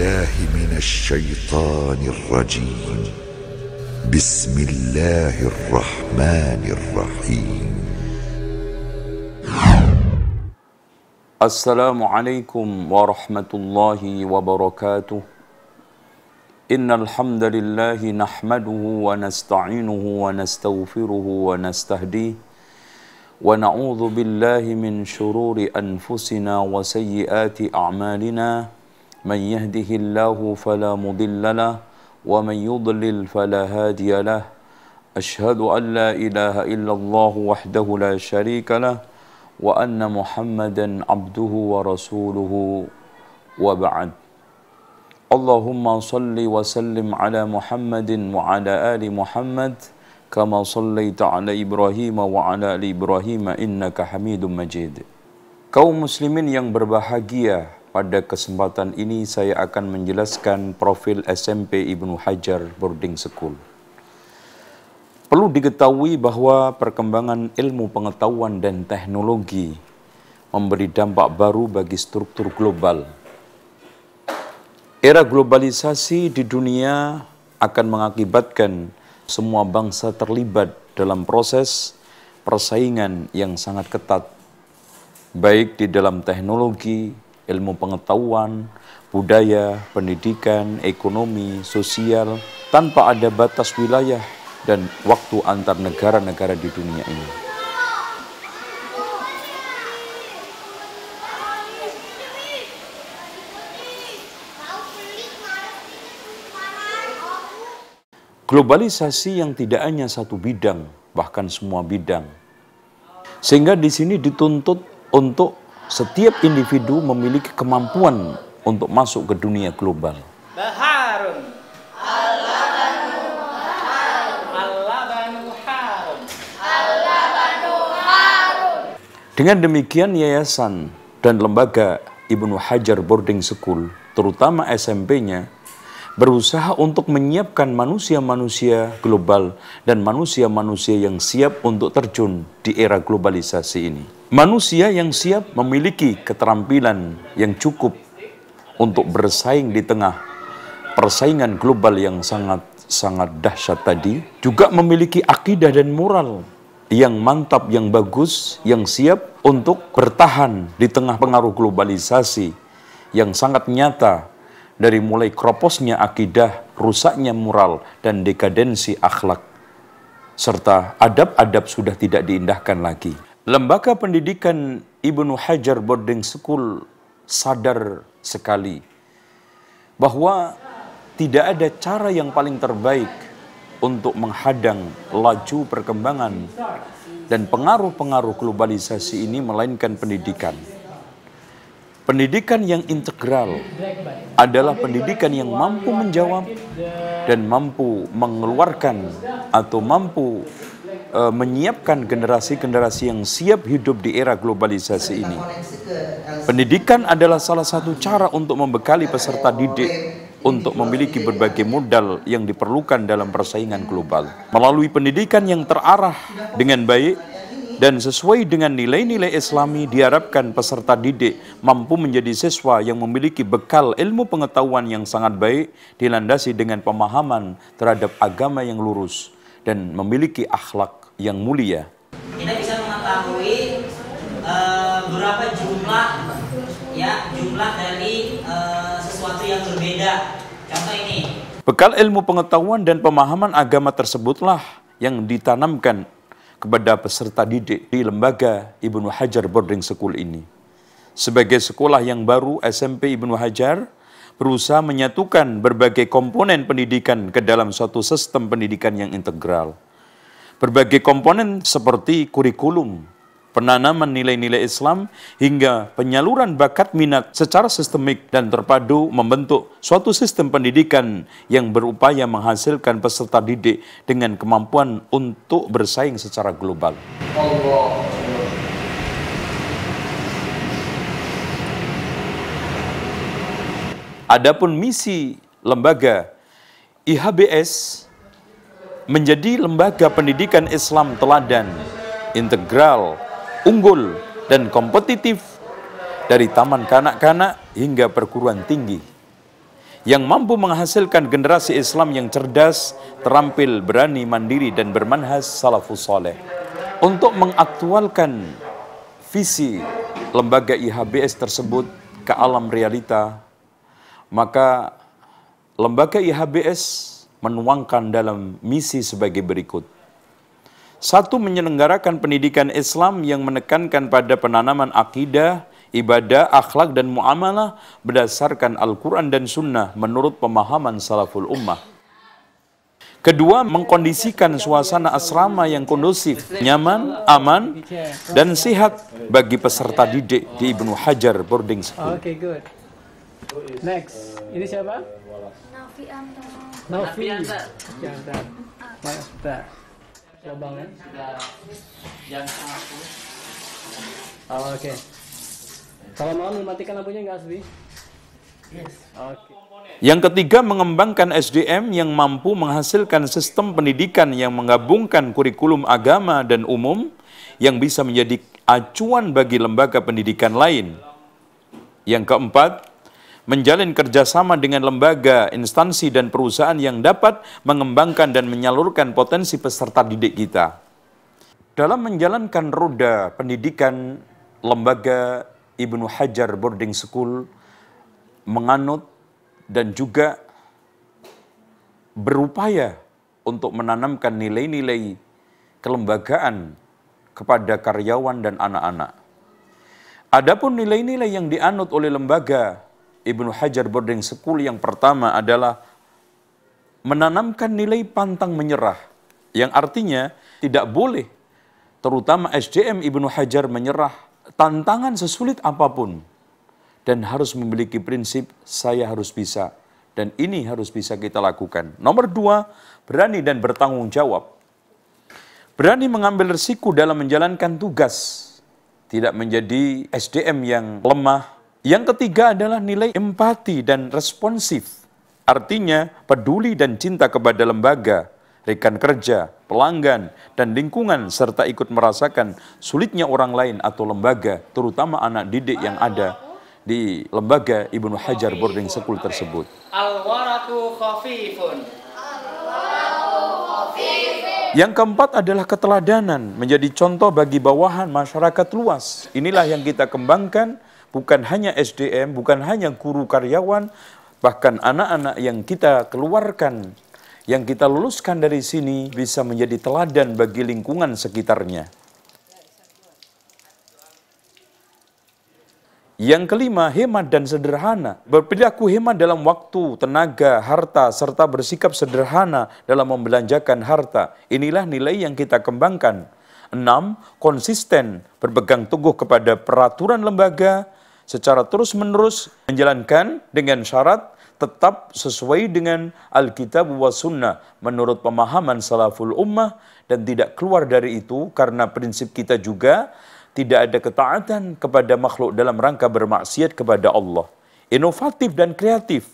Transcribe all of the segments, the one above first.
بالله من الشيطان الرجيم بسم الله الرحمن الرحيم السلام عليكم ورحمة الله وبركاته إن الحمد لله نحمده ونستعينه ونستغفره ونستهديه ونعوذ بالله من شرور أنفسنا وسيئات أعمالنا من يهده الله فلا مضل له ومن يضلل فلا هادي له أشهد أن لا إله إلا الله وحده لا شريك له وأن محمدا عبده ورسوله وبعد اللهم صل وسلم على محمد وعلى آل محمد كما صليت على إبراهيم وعلى آل إبراهيم إنك حميد مجيد. Kaum muslimin yang berbahagia, pada kesempatan ini saya akan menjelaskan profil SMP Ibnu Hajar Boarding School. Perlu diketahui bahwa perkembangan ilmu pengetahuan dan teknologi memberi dampak baru bagi struktur global. Era globalisasi di dunia akan mengakibatkan semua bangsa terlibat dalam proses persaingan yang sangat ketat, baik di dalam teknologi, ilmu pengetahuan, budaya, pendidikan, ekonomi, sosial, tanpa ada batas wilayah dan waktu antar negara-negara di dunia ini. Globalisasi yang tidak hanya satu bidang, bahkan semua bidang. Sehingga di sini dituntut untuk setiap individu memiliki kemampuan untuk masuk ke dunia global. Dengan demikian, yayasan dan lembaga Ibnu Hajar Boarding School, terutama SMP-nya, berusaha untuk menyiapkan manusia-manusia global dan manusia-manusia yang siap untuk terjun di era globalisasi ini. Manusia yang siap memiliki keterampilan yang cukup untuk bersaing di tengah persaingan global yang sangat dahsyat tadi, juga memiliki akidah dan moral yang mantap, yang bagus, yang siap untuk bertahan di tengah pengaruh globalisasi yang sangat nyata, dari mulai kroposnya akidah, rusaknya moral, dan dekadensi akhlak, serta adab-adab sudah tidak diindahkan lagi. Lembaga pendidikan Ibnu Hajar Boarding School sadar sekali bahwa tidak ada cara yang paling terbaik untuk menghadang laju perkembangan dan pengaruh-pengaruh globalisasi ini melainkan pendidikan. Pendidikan yang integral adalah pendidikan yang mampu menjawab dan mampu mengeluarkan atau mampu menyiapkan generasi-generasi yang siap hidup di era globalisasi ini. Pendidikan adalah salah satu cara untuk membekali peserta didik untuk memiliki berbagai modal yang diperlukan dalam persaingan global. Melalui pendidikan yang terarah dengan baik dan sesuai dengan nilai-nilai Islami, diharapkan peserta didik mampu menjadi siswa yang memiliki bekal ilmu pengetahuan yang sangat baik, dilandasi dengan pemahaman terhadap agama yang lurus dan memiliki akhlak yang mulia. Kita bisa mengetahui berapa jumlah dari sesuatu yang berbeda. Contoh ini. Bekal ilmu pengetahuan dan pemahaman agama tersebutlah yang ditanamkan kepada peserta didik di lembaga Ibnu Hajar Boarding School ini. Sebagai sekolah yang baru, SMP Ibnu Hajar berusaha menyatukan berbagai komponen pendidikan ke dalam suatu sistem pendidikan yang integral. Berbagai komponen seperti kurikulum, penanaman nilai-nilai Islam, hingga penyaluran bakat minat secara sistemik dan terpadu membentuk suatu sistem pendidikan yang berupaya menghasilkan peserta didik dengan kemampuan untuk bersaing secara global. Adapun misi lembaga IHBS menjadi lembaga pendidikan Islam teladan, integral, unggul, dan kompetitif dari taman kanak-kanak hingga perguruan tinggi, yang mampu menghasilkan generasi Islam yang cerdas, terampil, berani, mandiri, dan bermanhaj salafus saleh. Untuk mengaktualkan visi lembaga IHBS tersebut ke alam realita, maka lembaga IHBS menuangkan dalam misi sebagai berikut. 1. Menyelenggarakan pendidikan Islam yang menekankan pada penanaman akidah, ibadah, akhlak, dan muamalah berdasarkan Al-Quran dan Sunnah menurut pemahaman salaful ummah. 2. Mengkondisikan suasana asrama yang kondusif, nyaman, aman, dan sehat bagi peserta didik di Ibnu Hajar Boarding School. Oke, good. Next, ini siapa? Nafi Antono. Nafi Antar. Mantap. Coba kan? Jam 10. Oh, oke. Kalau mau dimatikan lampunya nggak, Asbi? Yes. Oke. Yang ketiga, mengembangkan SDM yang mampu menghasilkan sistem pendidikan yang menggabungkan kurikulum agama dan umum yang bisa menjadi acuan bagi lembaga pendidikan lain. Yang keempat, menjalin kerjasama dengan lembaga, instansi, dan perusahaan yang dapat mengembangkan dan menyalurkan potensi peserta didik kita. Dalam menjalankan roda pendidikan, lembaga Ibnu Hajar Boarding School menganut dan juga berupaya untuk menanamkan nilai-nilai kelembagaan kepada karyawan dan anak-anak. Adapun nilai-nilai yang dianut oleh lembaga Ibnu Hajar Boarding School yang pertama adalah menanamkan nilai pantang menyerah, yang artinya tidak boleh, terutama SDM Ibnu Hajar, menyerah tantangan sesulit apapun, dan harus memiliki prinsip saya harus bisa, dan ini harus bisa kita lakukan. Nomor 2, berani dan bertanggung jawab. Berani mengambil risiko dalam menjalankan tugas, tidak menjadi SDM yang lemah. Yang ketiga adalah nilai empati dan responsif. Artinya peduli dan cinta kepada lembaga, rekan kerja, pelanggan, dan lingkungan, serta ikut merasakan sulitnya orang lain atau lembaga, terutama anak didik yang ada di lembaga Ibnu Hajar Boarding School tersebut. Al-waraqu khafifun. Yang keempat adalah keteladanan, menjadi contoh bagi bawahan masyarakat luas. Inilah yang kita kembangkan, bukan hanya SDM, bukan hanya guru karyawan, bahkan anak-anak yang kita keluarkan, yang kita luluskan dari sini bisa menjadi teladan bagi lingkungan sekitarnya. Yang kelima, hemat dan sederhana. Berperilaku hemat dalam waktu, tenaga, harta, serta bersikap sederhana dalam membelanjakan harta. Inilah nilai yang kita kembangkan. 6. Konsisten, berpegang teguh kepada peraturan lembaga, secara terus-menerus menjalankan dengan syarat tetap sesuai dengan Alkitab wa Sunnah menurut pemahaman salaful ummah, dan tidak keluar dari itu, karena prinsip kita juga tidak ada ketaatan kepada makhluk dalam rangka bermaksiat kepada Allah. Inovatif dan kreatif,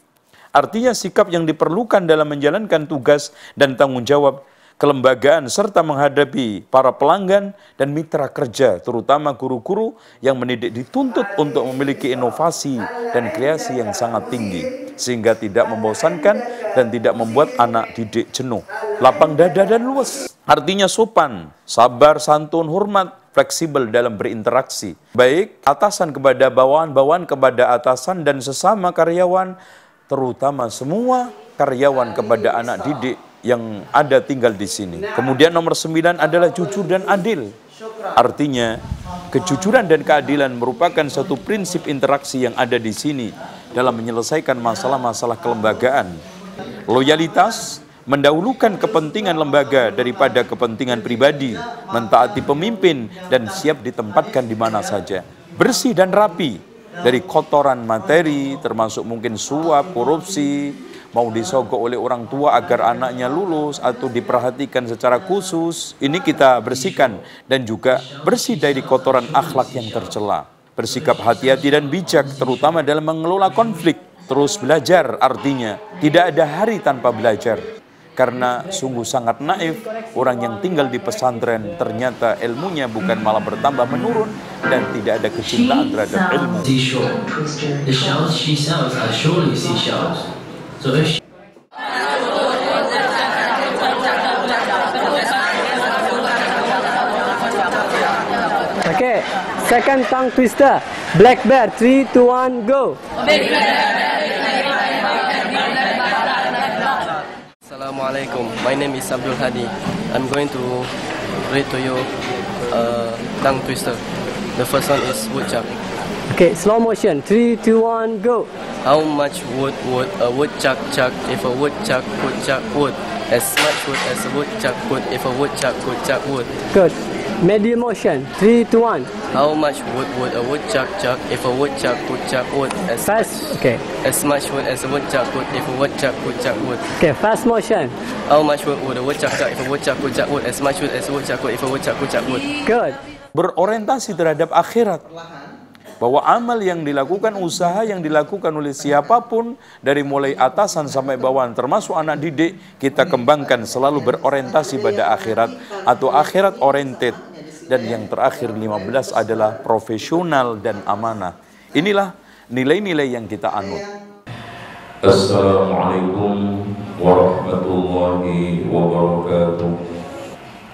artinya sikap yang diperlukan dalam menjalankan tugas dan tanggung jawab kelembagaan serta menghadapi para pelanggan dan mitra kerja, terutama guru-guru yang mendidik, dituntut untuk memiliki inovasi dan kreasi yang sangat tinggi, sehingga tidak membosankan dan tidak membuat anak didik jenuh. Lapang dada dan luas, artinya sopan, sabar, santun, hormat, fleksibel dalam berinteraksi, baik atasan kepada bawahan, bawahan kepada atasan, dan sesama karyawan, terutama semua karyawan kepada anak didik yang ada tinggal di sini. Kemudian nomor 9 adalah jujur dan adil. Artinya, kejujuran dan keadilan merupakan satu prinsip interaksi yang ada di sini dalam menyelesaikan masalah-masalah kelembagaan. Loyalitas, mendahulukan kepentingan lembaga daripada kepentingan pribadi, mentaati pemimpin, dan siap ditempatkan di mana saja. Bersih dan rapi dari kotoran materi, termasuk mungkin suap, korupsi, mau disogok oleh orang tua agar anaknya lulus atau diperhatikan secara khusus. Ini kita bersihkan, dan juga bersih dari kotoran akhlak yang tercela. Bersikap hati-hati dan bijak, terutama dalam mengelola konflik. Terus belajar, artinya tidak ada hari tanpa belajar. Karena sungguh sangat naif orang yang tinggal di pesantren, ternyata ilmunya bukan malah bertambah menurun dan tidak ada kecintaan terhadap ilmu. Okay, second tongue twister. Black bear, 3, 2, 1, go. Assalamualaikum. My name is Abdul Hadi. I'm going to read to you tongue twister. The first one is woodchuck. Okay, slow motion. 3, 2, 1, go. How much wood would a woodchuck chuck if a woodchuck could chuck wood? As much wood as a woodchuck could if a woodchuck could chuck wood. Good. Medium motion. 3, 2, 1. How much wood would a woodchuck chuck if a woodchuck could chuck wood? Fast. Okay. As much wood as a woodchuck could if a woodchuck could chuck wood. Okay, fast motion. How much wood would a woodchuck chuck if a woodchuck could chuck wood? As much wood as a woodchuck could if a woodchuck could chuck wood. Good. Berorientasi terhadap akhirat. Bahwa amal yang dilakukan, usaha yang dilakukan oleh siapapun, dari mulai atasan sampai bawahan, termasuk anak didik, kita kembangkan selalu berorientasi pada akhirat atau akhirat oriented. Dan yang terakhir 15 adalah profesional dan amanah. Inilah nilai-nilai yang kita anut. Assalamualaikum warahmatullahi wabarakatuh.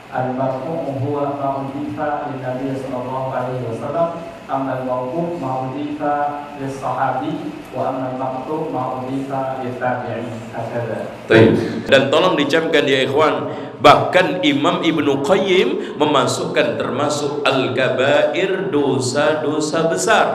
Al-marfu' huwa ma udifa lin-nabi sallallahu alaihi wasallam, amma al-mawquf ma udifa lis-sahabi, wa amma al-maqtu' ma udifa lit-tabi'in. Hakadha. Dan tolong dicamkan ya ikhwan, bahkan Imam Ibnu Qayyim memasukkan termasuk al-kabair, dosa-dosa besar.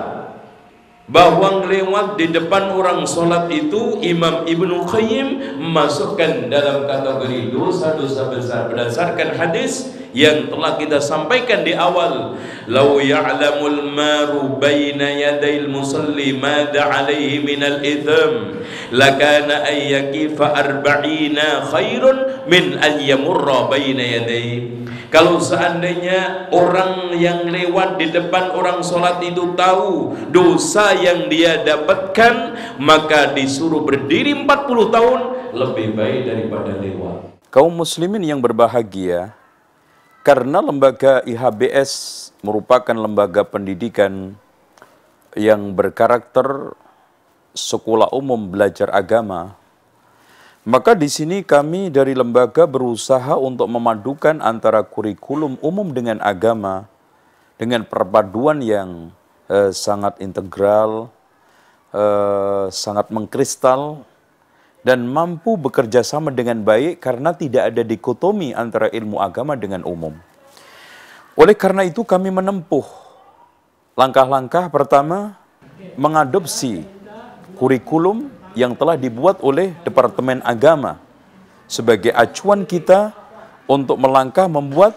Bahwa lewat di depan orang sholat itu, Imam Ibnu Qayyim memasukkan dalam kategori dosa-dosa besar berdasarkan hadis yang telah kita sampaikan di awal. Lau ya'lamul maru baina yadayil musalli mada alaihi minal itham lakana ayyakifa arba'ina khairun min an yamurra baina yadayhi. Kalau seandainya orang yang lewat di depan orang sholat itu tahu dosa yang dia dapatkan, maka disuruh berdiri 40 tahun lebih baik daripada lewat. Kaum muslimin yang berbahagia, karena lembaga IHBS merupakan lembaga pendidikan yang berkarakter sekolah umum belajar agama, maka di sini kami dari lembaga berusaha untuk memadukan antara kurikulum umum dengan agama dengan perpaduan yang sangat integral, sangat mengkristal, dan mampu bekerja sama dengan baik karena tidak ada dikotomi antara ilmu agama dengan umum. Oleh karena itu kami menempuh langkah-langkah pertama, mengadopsi kurikulum yang telah dibuat oleh Departemen Agama sebagai acuan kita untuk melangkah membuat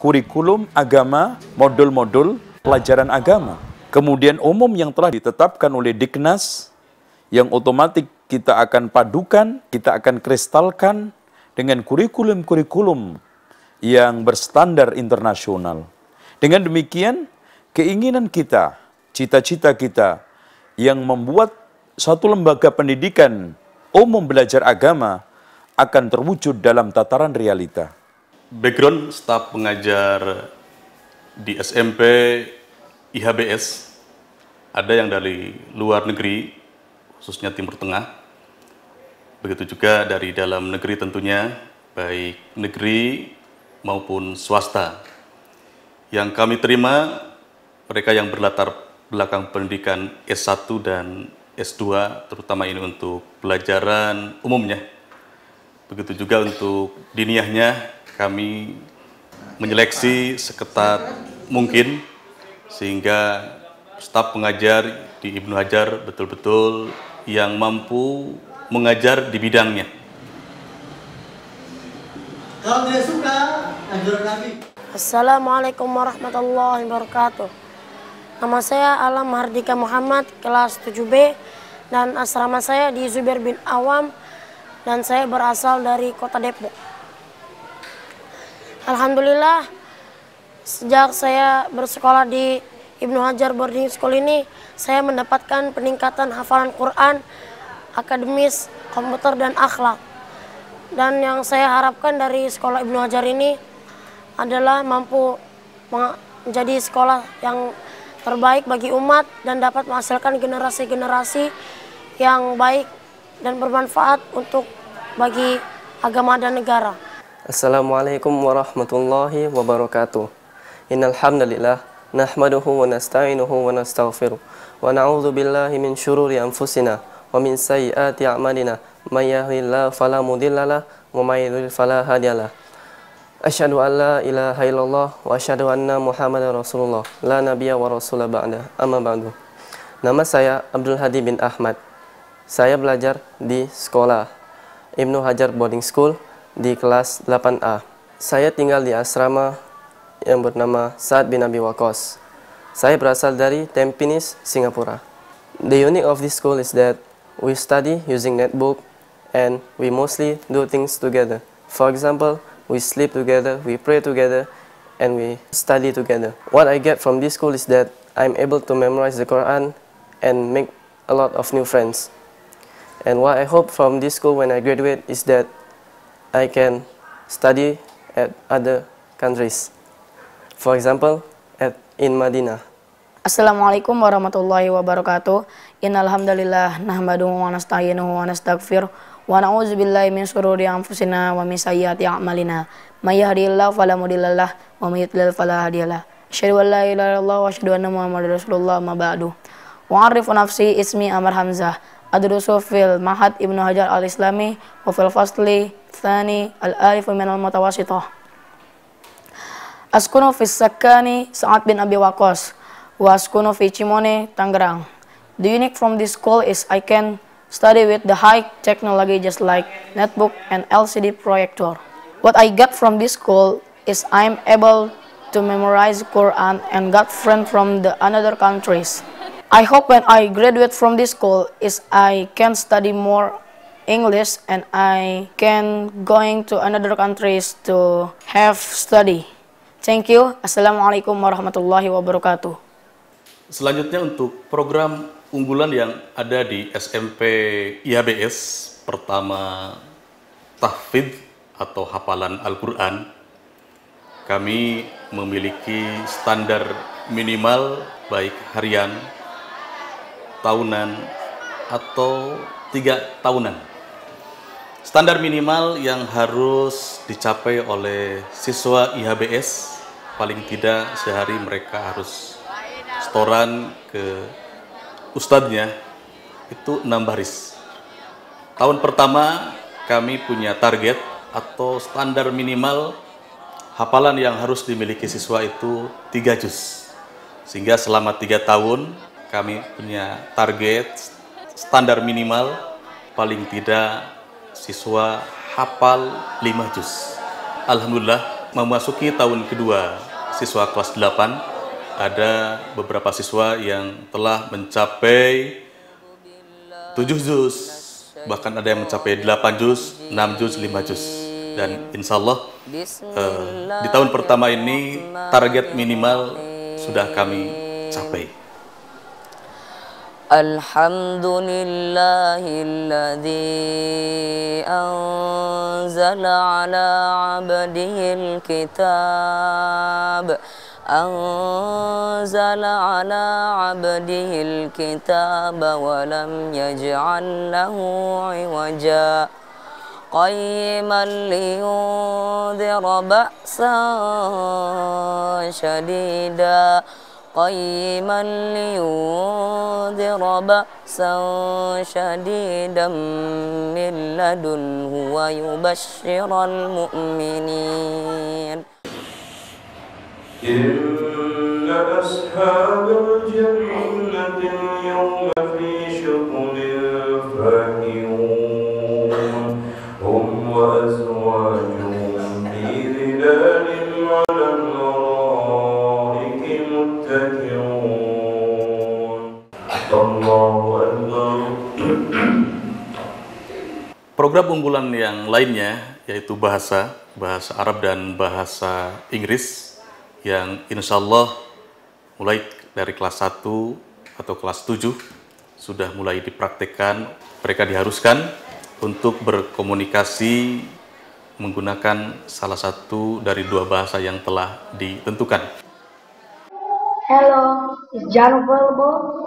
kurikulum agama, modul-modul pelajaran agama. Kemudian umum yang telah ditetapkan oleh Diknas, yang otomatis kita akan padukan, kita akan kristalkan dengan kurikulum-kurikulum yang berstandar internasional. Dengan demikian, keinginan kita, cita-cita kita yang membuat suatu lembaga pendidikan umum belajar agama akan terwujud dalam tataran realita. Background staf pengajar di SMP IHBS ada yang dari luar negeri, khususnya Timur Tengah. Begitu juga dari dalam negeri tentunya, baik negeri maupun swasta. Yang kami terima, mereka yang berlatar belakang pendidikan S1 dan S2, terutama ini untuk pelajaran umumnya. Begitu juga untuk diniyahnya, kami menyeleksi seketat mungkin, sehingga staf pengajar di Ibnu Hajar betul-betul yang mampu mengajar di bidangnya. Kalau tidak suka, anjuran Nabi. Assalamualaikum warahmatullahi wabarakatuh. Nama saya Alam Hardika Muhammad, kelas 7B, dan asrama saya di Zubair bin Awam, dan saya berasal dari kota Depok. Alhamdulillah, sejak saya bersekolah di Ibnu Hajar Boarding School ini, saya mendapatkan peningkatan hafalan Quran, akademis, komputer, dan akhlak. Dan yang saya harapkan dari sekolah Ibnu Hajar ini adalah mampu menjadi sekolah yang terbaik bagi umat dan dapat menghasilkan generasi-generasi yang baik dan bermanfaat untuk bagi agama dan negara. Assalamualaikum warahmatullahi wabarakatuh. Innal hamdalillah nahmaduhu wa nasta'inuhu wa nastaghfiruh wa na'udzu billahi min syururi anfusina wa min sayyiati a'malina may yahdihillahu fala mudhillalah wa may yudhlil fala hadiyalah. Asyhadu an la ilaha illallah wa asyhadu anna Muhammadar Rasulullah la nabiyya wa rasula ba'da. Amma ba'du. Nama saya Abdul Hadi bin Ahmad. Saya belajar di sekolah Ibnu Hajar Boarding School di kelas 8A. Saya tinggal di asrama yang bernama Sa'ad bin Abi Waqqas. Saya berasal dari Tampines, Singapura. The unique of this school is that we study using netbook and we mostly do things together. For example, we sleep together, we pray together, and we study together. What I get from this school is that I'm able to memorize the Quran and make a lot of new friends. And what I hope from this school when I graduate is that I can study at other countries. For example, in Madinah. Assalamualaikum warahmatullahi wabarakatuh. Innal hamdalillah nahmaduhu wa nasta'inuhu wa nastaghfiruh wa na'udzubillahi min syururi anfusina wa min sayyiati a'malina. May yahdihillahu fala mudhillalah wa may yudhlil fala hadiyalah. Asyhadu an la ilaha illallah wa asyhadu anna Muhammadar Rasulullah ma ba'du. Wa 'arifu nafsi ismi Amar Hamzah. Adrusu fil Ma'had Ibnu Hajar Al-Islami wa fil fasli tsani al-alif min al-mutawassithah. Askunu fi Sakani Sa'ad bin Abi Waqqas wa askunu fi Cimone, Tangerang. The unique from this school is I can study with the high technology just like netbook and LCD projector. What I get from this school is I'm able to memorize Quran and got friends from the another countries. I hope when I graduate from this school is I can study more English and I can going to another countries to have study. Thank you. Assalamualaikum warahmatullahi wabarakatuh. Selanjutnya untuk program unggulan yang ada di SMP IHBS, pertama tahfidz atau hafalan Al-Quran. Kami memiliki standar minimal baik harian, tahunan, atau 3 tahunan. Standar minimal yang harus dicapai oleh siswa IHBS, paling tidak sehari mereka harus setoran ke ustadznya itu 6 baris. Tahun pertama kami punya target atau standar minimal hafalan yang harus dimiliki siswa itu 3 juz. Sehingga selama 3 tahun kami punya target standar minimal paling tidak siswa hafal 5 juz. Alhamdulillah memasuki tahun kedua siswa kelas 8 ada beberapa siswa yang telah mencapai 7 juz, bahkan ada yang mencapai 8 juz, 6 juz, 5 juz. Dan insya Allah di tahun pertama ini target minimal sudah kami capai. Alhamdulillahilladzi anzala ala abdihil kitab wa lam yaj'al lahu 'iwaja qayyiman liyundhira ba'san shadida قيما لينذر بأسا شديدا من لدنه ويبشر المؤمنين إن أصحاب الجنة اليوم في شغل فاكهون هم وأزواجهم في ظلال على الأرائك متكئون الله أكبر. Program unggulan yang lainnya yaitu bahasa Arab dan bahasa Inggris yang insya Allah mulai dari kelas 1 atau kelas 7 sudah mulai dipraktekkan. Mereka diharuskan untuk berkomunikasi menggunakan salah satu dari 2 bahasa yang telah ditentukan. Hello, is John available?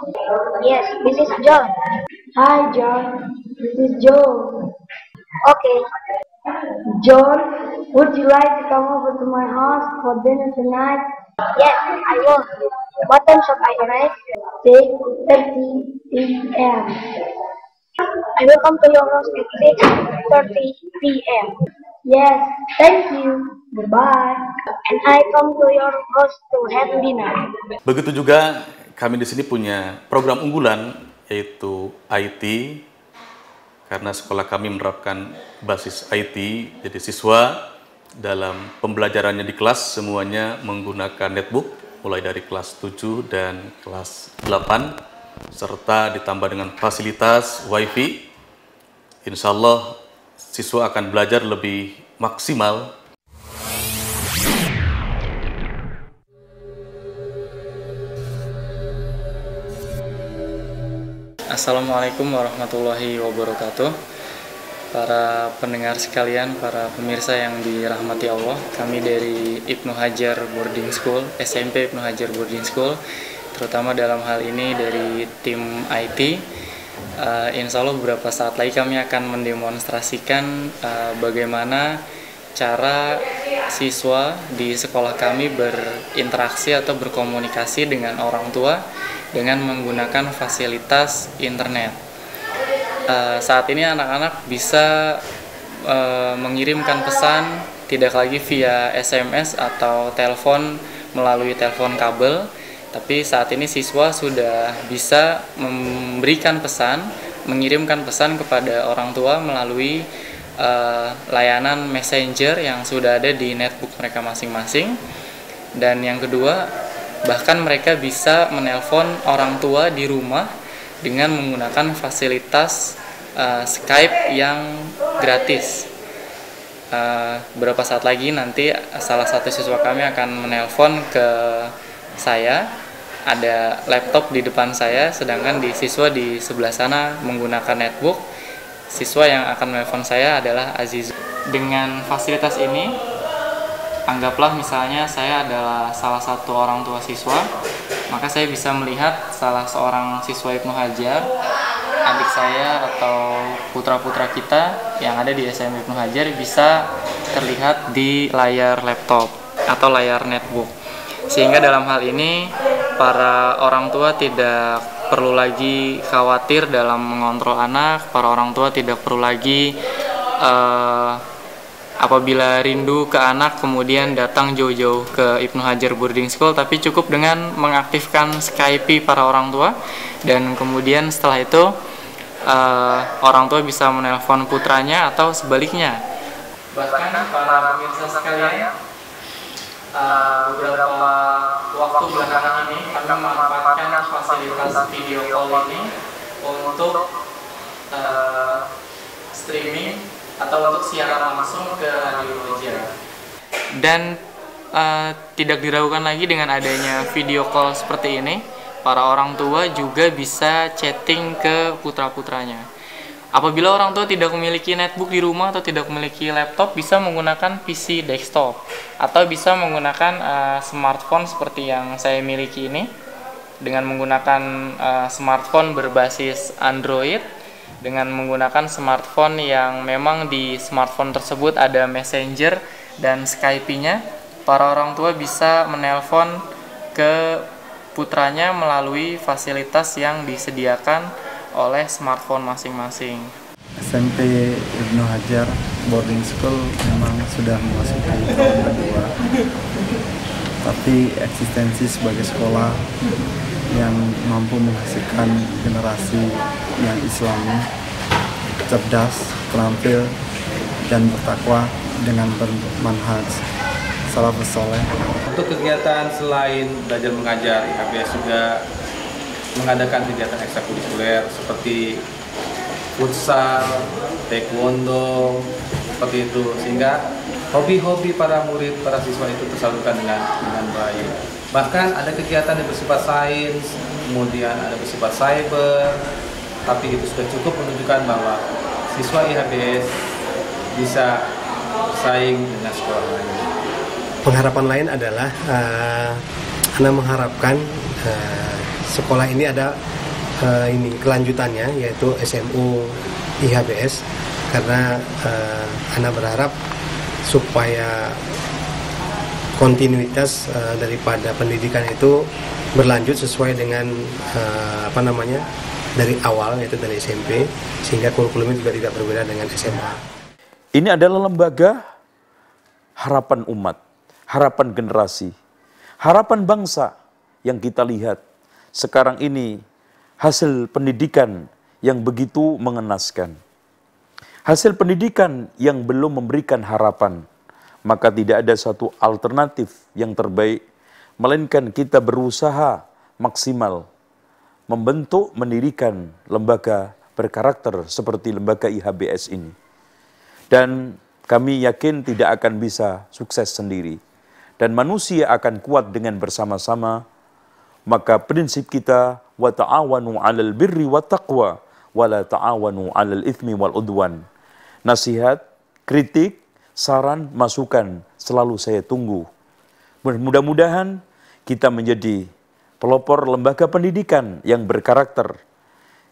Yes, this is John. Hi, John. This is Joe. Okay. John, would you like to come over to my house for dinner tonight? Yes, I will. What time should I arrive? 6:30 p.m. I will come to your house at 6:30 p.m. Yes, thank you. Goodbye. And I come to your house to have dinner. Begitu juga kami di sini punya program unggulan yaitu IT, karena sekolah kami menerapkan basis IT, jadi siswa dalam pembelajarannya di kelas semuanya menggunakan netbook mulai dari kelas 7 dan kelas 8 serta ditambah dengan fasilitas WiFi. Insya Allah siswa akan belajar lebih maksimal. Assalamualaikum warahmatullahi wabarakatuh. Para pendengar sekalian, para pemirsa yang dirahmati Allah, kami dari Ibnu Hajar Boarding School, SMP Ibnu Hajar Boarding School, terutama dalam hal ini dari tim IT. Insya Allah beberapa saat lagi kami akan mendemonstrasikan bagaimana cara siswa di sekolah kami berinteraksi atau berkomunikasi dengan orang tua dengan menggunakan fasilitas internet. Saat ini anak-anak bisa mengirimkan pesan tidak lagi via SMS atau telepon melalui telepon kabel, tapi saat ini siswa sudah bisa memberikan pesan, mengirimkan pesan kepada orang tua melalui layanan messenger yang sudah ada di netbook mereka masing-masing. Dan yang kedua, bahkan mereka bisa menelpon orang tua di rumah dengan menggunakan fasilitas Skype yang gratis. Beberapa saat lagi nanti salah satu siswa kami akan menelpon ke saya. Ada laptop di depan saya, sedangkan siswa di sebelah sana menggunakan netbook. Siswa yang akan menelpon saya adalah Aziz. Dengan fasilitas ini, anggaplah misalnya saya adalah salah satu orang tua siswa, maka saya bisa melihat salah seorang siswa Ibnu Hajar, adik saya atau putra-putra kita yang ada di SMP Ibnu Hajar bisa terlihat di layar laptop atau layar netbook. Sehingga dalam hal ini para orang tua tidak perlu lagi khawatir dalam mengontrol anak, para orang tua tidak perlu lagi apabila rindu ke anak kemudian datang jauh-jauh ke Ibnu Hajar Boarding School, tapi cukup dengan mengaktifkan Skype para orang tua, dan kemudian setelah itu orang tua bisa menelpon putranya atau sebaliknya. Bahkan para pemirsa sekalian, beberapa waktu belakangan ini kami memanfaatkan fasilitas video call ini untuk streaming atau untuk siaran langsung ke Radio Hajar. Dan tidak diragukan lagi dengan adanya video call seperti ini, para orang tua juga bisa chatting ke putra-putranya. Apabila orang tua tidak memiliki netbook di rumah atau tidak memiliki laptop, bisa menggunakan PC desktop atau bisa menggunakan smartphone seperti yang saya miliki ini, dengan menggunakan smartphone berbasis Android, dengan menggunakan smartphone yang memang di smartphone tersebut ada messenger dan Skype-nya. Para orang tua bisa menelpon ke putranya melalui fasilitas yang disediakan oleh smartphone masing-masing. SMP Ibnu Hajar Boarding School memang sudah memasuki tahun kedua, tapi eksistensi sebagai sekolah yang mampu menghasilkan generasi yang islami, cerdas, terampil, dan bertakwa dengan bermanhaj salafus saleh. Untuk kegiatan selain belajar mengajar, IHBS juga mengadakan kegiatan ekstrakurikuler seperti futsal, taekwondo, seperti itu, sehingga hobi-hobi para murid, para siswa itu tersalurkan dengan baik. Bahkan ada kegiatan yang bersifat sains, kemudian ada bersifat cyber, tapi itu sudah cukup menunjukkan bahwa siswa IHBS bisa bersaing dengan sekolah lain. Pengharapan lain adalah Anda mengharapkan sekolah ini ada ini kelanjutannya, yaitu SMU IHBS, karena Ana berharap supaya kontinuitas daripada pendidikan itu berlanjut sesuai dengan dari awal, yaitu dari SMP, sehingga kurikulumnya juga tidak berbeda dengan SMA. Ini adalah lembaga harapan umat, harapan generasi, harapan bangsa yang kita lihat sekarang ini, hasil pendidikan yang begitu mengenaskan. Hasil pendidikan yang belum memberikan harapan, maka tidak ada satu alternatif yang terbaik, melainkan kita berusaha maksimal membentuk, mendirikan lembaga berkarakter seperti lembaga IHBS ini. Dan kami yakin tidak akan bisa sukses sendiri. Dan manusia akan kuat dengan bersama-sama. Maka prinsip kita, wa ta'awanu 'alal birri wa taqwa wa la ta'awanu 'alal itsmi wal udwan. Nasihat, kritik, saran, masukan selalu saya tunggu. Mudah-mudahan kita menjadi pelopor lembaga pendidikan yang berkarakter,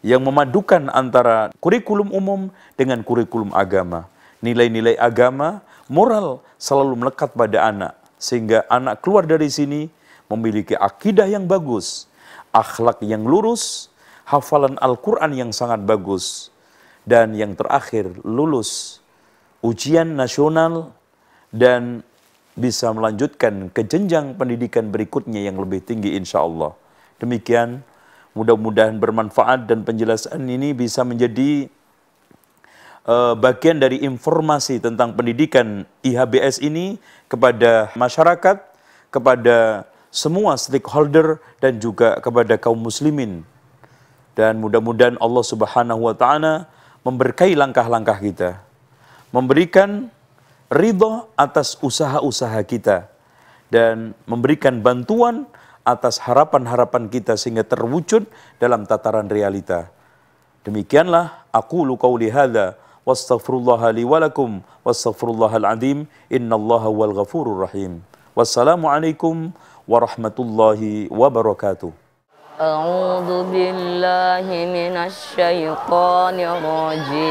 yang memadukan antara kurikulum umum dengan kurikulum agama. Nilai-nilai agama, moral selalu melekat pada anak, sehingga anak keluar dari sini memiliki akidah yang bagus, akhlak yang lurus, hafalan Al-Quran yang sangat bagus, dan yang terakhir lulus ujian nasional dan bisa melanjutkan ke jenjang pendidikan berikutnya yang lebih tinggi insya Allah. Demikian, mudah-mudahan bermanfaat dan penjelasan ini bisa menjadi bagian dari informasi tentang pendidikan IHBS ini kepada masyarakat, kepada semua stakeholder dan juga kepada kaum muslimin. Dan mudah-mudahan Allah Subhanahu wa taala memberkahi langkah-langkah kita, memberikan ridho atas usaha-usaha kita, dan memberikan bantuan atas harapan-harapan kita sehingga terwujud dalam tataran realita. Demikianlah aqulu qauli hadza wastaghfirullaha li wa lakum wastaghfirullahal azim innallaha huwal ghafurur rahim. Wassalamualaikum warahmatullahi wabarakatuh. A'udzu billahi minasy syaithanir rajim.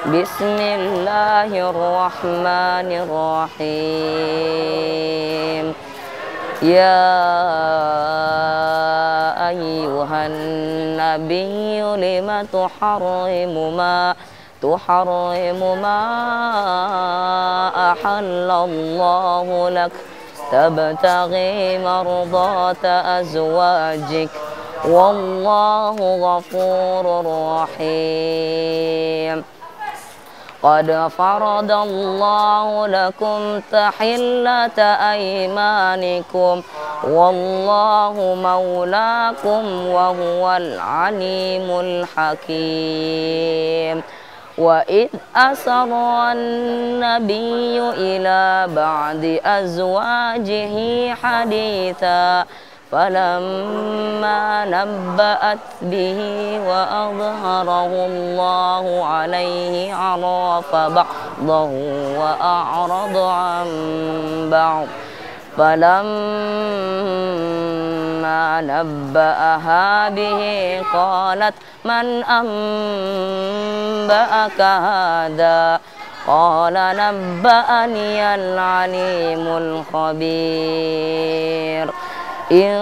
Bismillahirrahmanirrahim. Ya ayyuhan nabiyyu lima tuharrimu ma ahallallahu lak tabtaghi mardata azwajik wallahu ghafurur rahim. Qad faradallahu lakum tahillata aymanikum wallahu maulakum wa huwal alimul hakim. Wa id asarra an-nabiyyu ila ba'di azwajihi haditha falamma nabba'at bihi wa adhharahu Allahu alayhi arafa ba'dahu wa a'rada an ba'd falamma nabba'aha bihi qalat man anba'aka hadha qala nabba'ani al-alimul khabir. In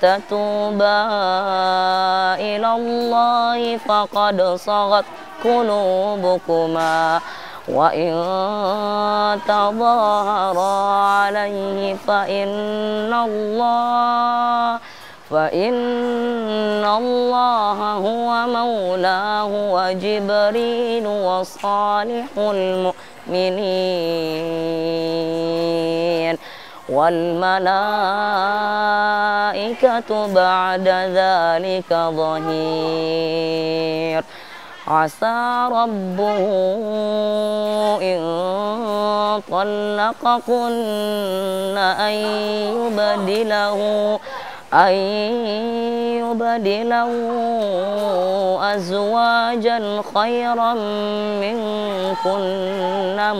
tatuba ila Allahi faqad saghat qulubukuma wa in tadhahara alayhi fa inna Allaha huwa maulahu wa Jibril wa salihul mu'minin wal malaikatu ba'da dzalika dhahir. Asa rabbuhu in talaqakunna yubadilahu azwajan khairan minkunna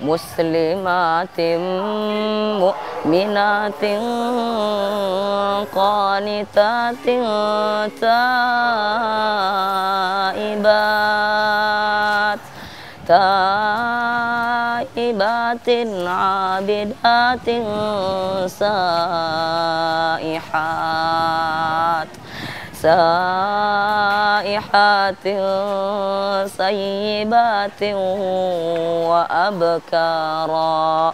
muslimatin mu'minatin qanitatin taibatin abidatin saihatin sayyibatin wa abkara.